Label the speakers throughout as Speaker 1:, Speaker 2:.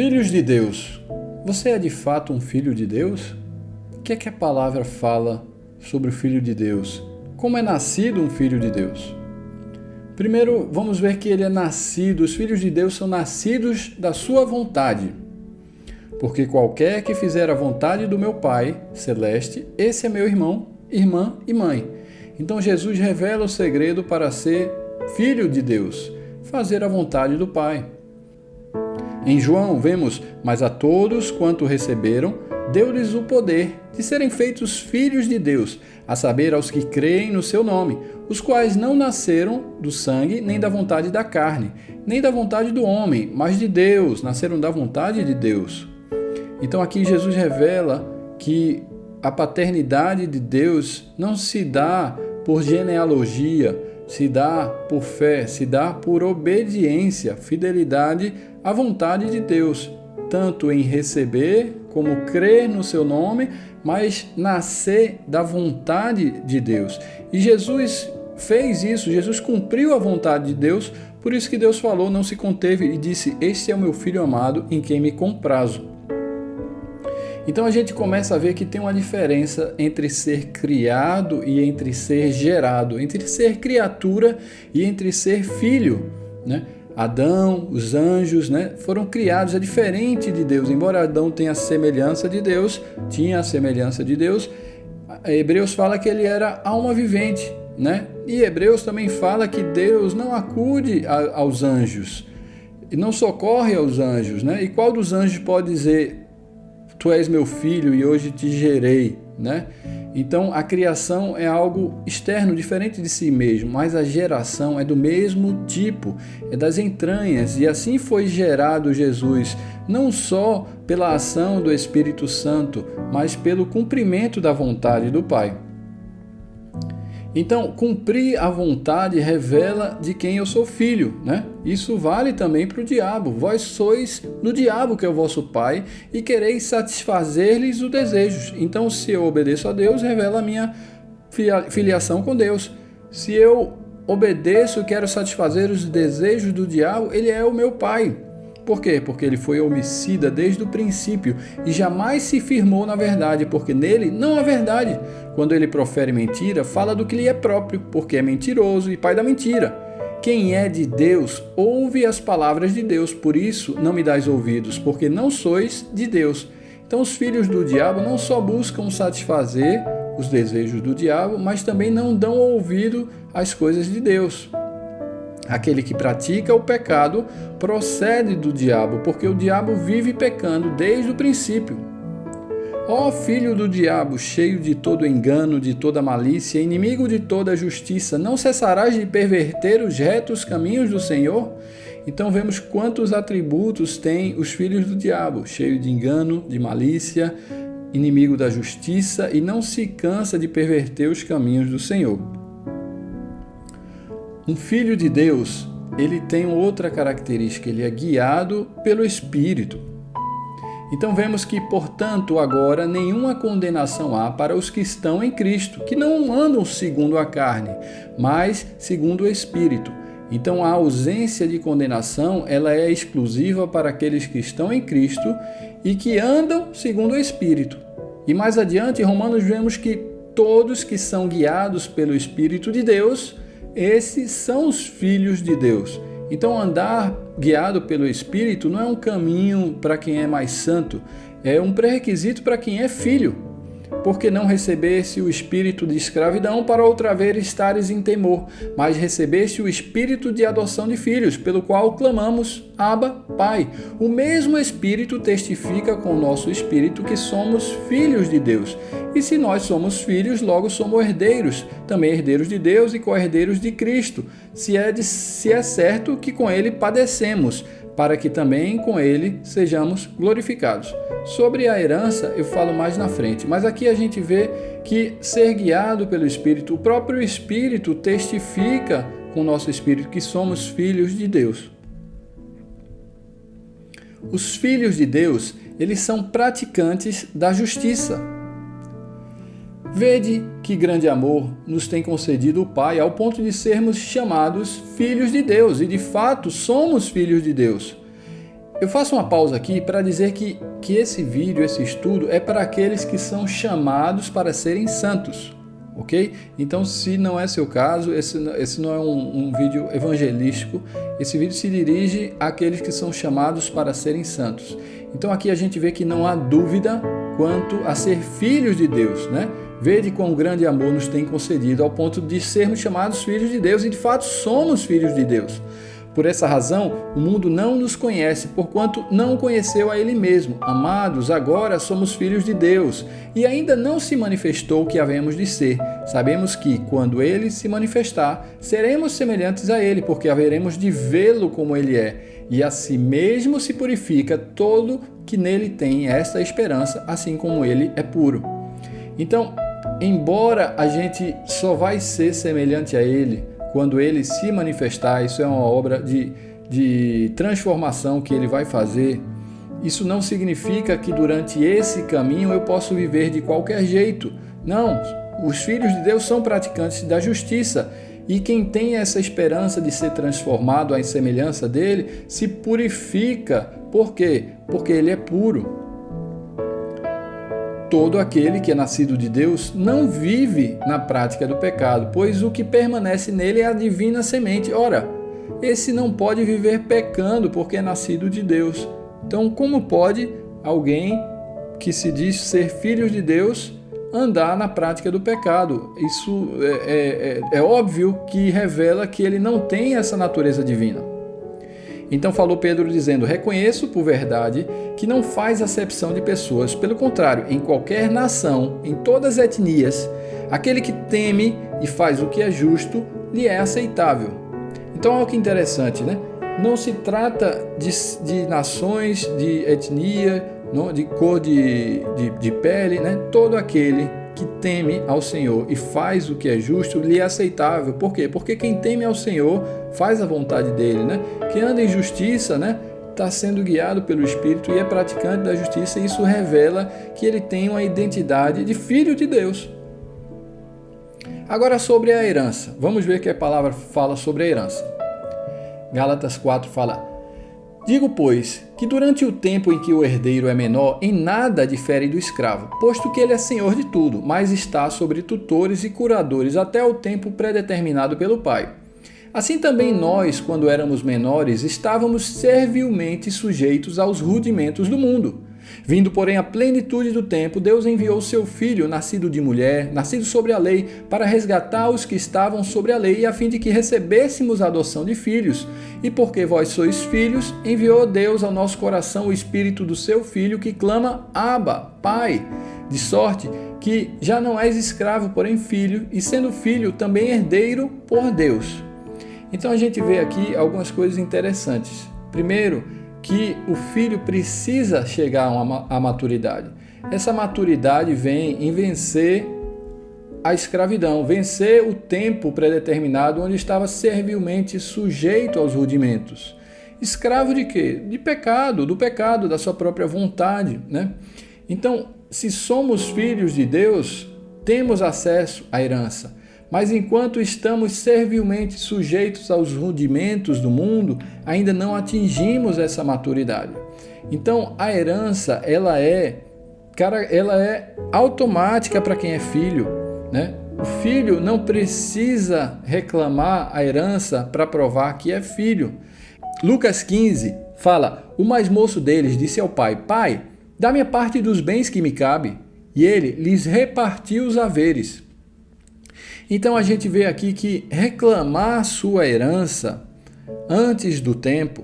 Speaker 1: Filhos de Deus. Você é de fato um filho de Deus? O que é que a palavra fala sobre o filho de Deus? Como é nascido um filho de Deus? Primeiro, vamos ver que ele é nascido, os filhos de Deus são nascidos da sua vontade. Porque qualquer que fizer a vontade do meu Pai celeste, esse é meu irmão, irmã e mãe. Então Jesus revela o segredo para ser filho de Deus, fazer a vontade do Pai. Em João vemos, mas a todos quanto receberam, deu-lhes o poder de serem feitos filhos de Deus, a saber, aos que creem no seu nome, os quais não nasceram do sangue, nem da vontade da carne, nem da vontade do homem, mas de Deus, nasceram da vontade de Deus. Então aqui Jesus revela que a paternidade de Deus não se dá por genealogia, se dá por fé, se dá por obediência, fidelidade à vontade de Deus, tanto em receber como crer no seu nome, mas nascer da vontade de Deus. E Jesus fez isso, Jesus cumpriu a vontade de Deus, por isso que Deus falou, não se conteve e disse: "Este é o meu filho amado, em quem me comprazo". Então a gente começa a ver que tem uma diferença entre ser criado e entre ser gerado, entre ser criatura e entre ser filho, né? Adão, os anjos, né, foram criados, é diferente de Deus. Embora Adão tenha a semelhança de Deus, Hebreus fala que ele era alma vivente, né? E Hebreus também fala que Deus não acude aos anjos, e não socorre aos anjos, né? E qual dos anjos pode dizer: "Tu és meu filho e hoje te gerei", né? Então a criação é algo externo, diferente de si mesmo, mas a geração é do mesmo tipo, é das entranhas, e assim foi gerado Jesus, não só pela ação do Espírito Santo, mas pelo cumprimento da vontade do Pai. Então, cumprir a vontade revela de quem eu sou filho, né? Isso vale também para o diabo. Vós sois do diabo, que é o vosso pai, e quereis satisfazer-lhes os desejos. Então, se eu obedeço a Deus, revela a minha filiação com Deus. Se eu obedeço e quero satisfazer os desejos do diabo, ele é o meu pai. Por quê? Porque ele foi homicida desde o princípio e jamais se firmou na verdade, porque nele não há verdade. Quando ele profere mentira, fala do que lhe é próprio, porque é mentiroso e pai da mentira. Quem é de Deus, ouve as palavras de Deus, por isso não me dais ouvidos, porque não sois de Deus. Então os filhos do diabo não só buscam satisfazer os desejos do diabo, mas também não dão ouvido às coisas de Deus. Aquele que pratica o pecado procede do diabo, porque o diabo vive pecando desde o princípio. Ó filho do diabo, cheio de todo engano, de toda malícia, inimigo de toda justiça, não cessarás de perverter os retos caminhos do Senhor? Então vemos quantos atributos têm os filhos do diabo: cheio de engano, de malícia, inimigo da justiça, e não se cansa de perverter os caminhos do Senhor. Um filho de Deus, ele tem outra característica, ele é guiado pelo Espírito. Então vemos que, portanto, agora nenhuma condenação há para os que estão em Cristo, que não andam segundo a carne, mas segundo o Espírito. Então a ausência de condenação, ela é exclusiva para aqueles que estão em Cristo e que andam segundo o Espírito. E mais adiante, em Romanos, vemos que todos que são guiados pelo Espírito de Deus, esses são os filhos de Deus. Então andar guiado pelo Espírito não é um caminho para quem é mais santo, é um pré-requisito para quem é filho. Porque não recebeste o espírito de escravidão para outra vez estares em temor, mas recebeste o espírito de adoção de filhos, pelo qual clamamos: Abba, Pai. O mesmo Espírito testifica com o nosso espírito que somos filhos de Deus. E se nós somos filhos, logo somos herdeiros, também herdeiros de Deus e co-herdeiros de Cristo, se é certo que com ele padecemos, para que também com ele sejamos glorificados. Sobre a herança eu falo mais na frente, mas aqui a gente vê que ser guiado pelo Espírito, o próprio Espírito testifica com o nosso Espírito que somos filhos de Deus. Os filhos de Deus, eles são praticantes da justiça. Vede que grande amor nos tem concedido o Pai ao ponto de sermos chamados filhos de Deus, e de fato somos filhos de Deus. Eu faço uma pausa aqui para dizer que esse vídeo, esse estudo, é para aqueles que são chamados para serem santos, ok? Então, se não é seu caso, esse não é um vídeo evangelístico, esse vídeo se dirige àqueles que são chamados para serem santos. Então, aqui a gente vê que não há dúvida quanto a ser filhos de Deus, né? Vede quão grande amor nos tem concedido ao ponto de sermos chamados filhos de Deus, e de fato somos filhos de Deus. Por essa razão, o mundo não nos conhece, porquanto não conheceu a Ele mesmo. Amados, agora somos filhos de Deus, e ainda não se manifestou o que havemos de ser. Sabemos que, quando Ele se manifestar, seremos semelhantes a Ele, porque haveremos de vê-lo como Ele é. E a si mesmo se purifica todo que nele tem esta esperança, assim como Ele é puro. Então, embora a gente só vai ser semelhante a Ele quando Ele se manifestar, isso é uma obra de transformação que Ele vai fazer, isso não significa que durante esse caminho eu posso viver de qualquer jeito. Não, os filhos de Deus são praticantes da justiça, e quem tem essa esperança de ser transformado à semelhança dele, se purifica. Por quê? Porque Ele é puro. Todo aquele que é nascido de Deus não vive na prática do pecado, pois o que permanece nele é a divina semente. Ora, esse não pode viver pecando porque é nascido de Deus. Então, como pode alguém que se diz ser filho de Deus andar na prática do pecado? Isso é óbvio que revela que ele não tem essa natureza divina. Então falou Pedro dizendo: reconheço por verdade que não faz acepção de pessoas. Pelo contrário, em qualquer nação, em todas as etnias, aquele que teme e faz o que é justo, lhe é aceitável. Então olha que interessante, né? Não se trata de nações, de etnia, de cor de pele, né? Todo aquele que teme ao Senhor e faz o que é justo, lhe é aceitável. Por quê? Porque quem teme ao Senhor faz a vontade dele, né? Quem anda em justiça, né, está sendo guiado pelo Espírito e é praticante da justiça, e isso revela que ele tem uma identidade de filho de Deus. Agora, sobre a herança. Vamos ver o que a palavra fala sobre a herança. Gálatas 4 fala: digo, pois, que durante o tempo em que o herdeiro é menor, em nada difere do escravo, posto que ele é senhor de tudo, mas está sobre tutores e curadores até o tempo predeterminado pelo Pai. Assim também nós, quando éramos menores, estávamos servilmente sujeitos aos rudimentos do mundo. Vindo, porém, à plenitude do tempo, Deus enviou seu Filho, nascido de mulher, nascido sobre a lei, para resgatar os que estavam sobre a lei, a fim de que recebêssemos a adoção de filhos. E porque vós sois filhos, enviou Deus ao nosso coração o Espírito do seu Filho, que clama: Abba, Pai. De sorte que já não és escravo, porém filho, e sendo filho, também herdeiro por Deus. Então a gente vê aqui algumas coisas interessantes. Primeiro, que o filho precisa chegar à maturidade. Essa maturidade vem em vencer a escravidão, vencer o tempo predeterminado onde estava servilmente sujeito aos rudimentos. Escravo de quê? De pecado, do pecado, da sua própria vontade, né? Então, se somos filhos de Deus, temos acesso à herança. Mas enquanto estamos servilmente sujeitos aos rudimentos do mundo, ainda não atingimos essa maturidade. Então, a herança, ela é automática para quem é filho, né? O filho não precisa reclamar a herança para provar que é filho. Lucas 15 fala: o mais moço deles disse ao pai: Pai, dá-me a parte dos bens que me cabe. E ele lhes repartiu os haveres. Então a gente vê aqui que reclamar sua herança antes do tempo,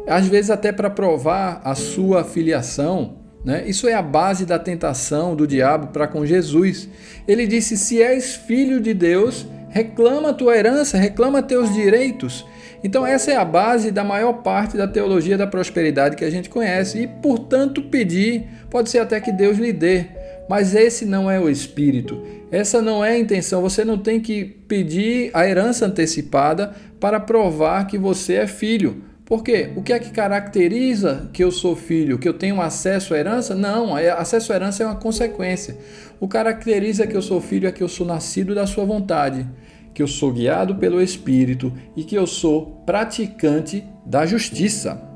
Speaker 1: às vezes até para provar a sua filiação, né? Isso é a base da tentação do diabo para com Jesus. Ele disse: se és filho de Deus, reclama a tua herança, reclama teus direitos. Então essa é a base da maior parte da teologia da prosperidade que a gente conhece. E, portanto, pedir, pode ser até que Deus lhe dê. Mas esse não é o espírito, essa não é a intenção. Você não tem que pedir a herança antecipada para provar que você é filho. Por quê? O que é que caracteriza que eu sou filho? Que eu tenho acesso à herança? Não, acesso à herança é uma consequência. O que caracteriza que eu sou filho é que eu sou nascido da sua vontade, que eu sou guiado pelo Espírito e que eu sou praticante da justiça.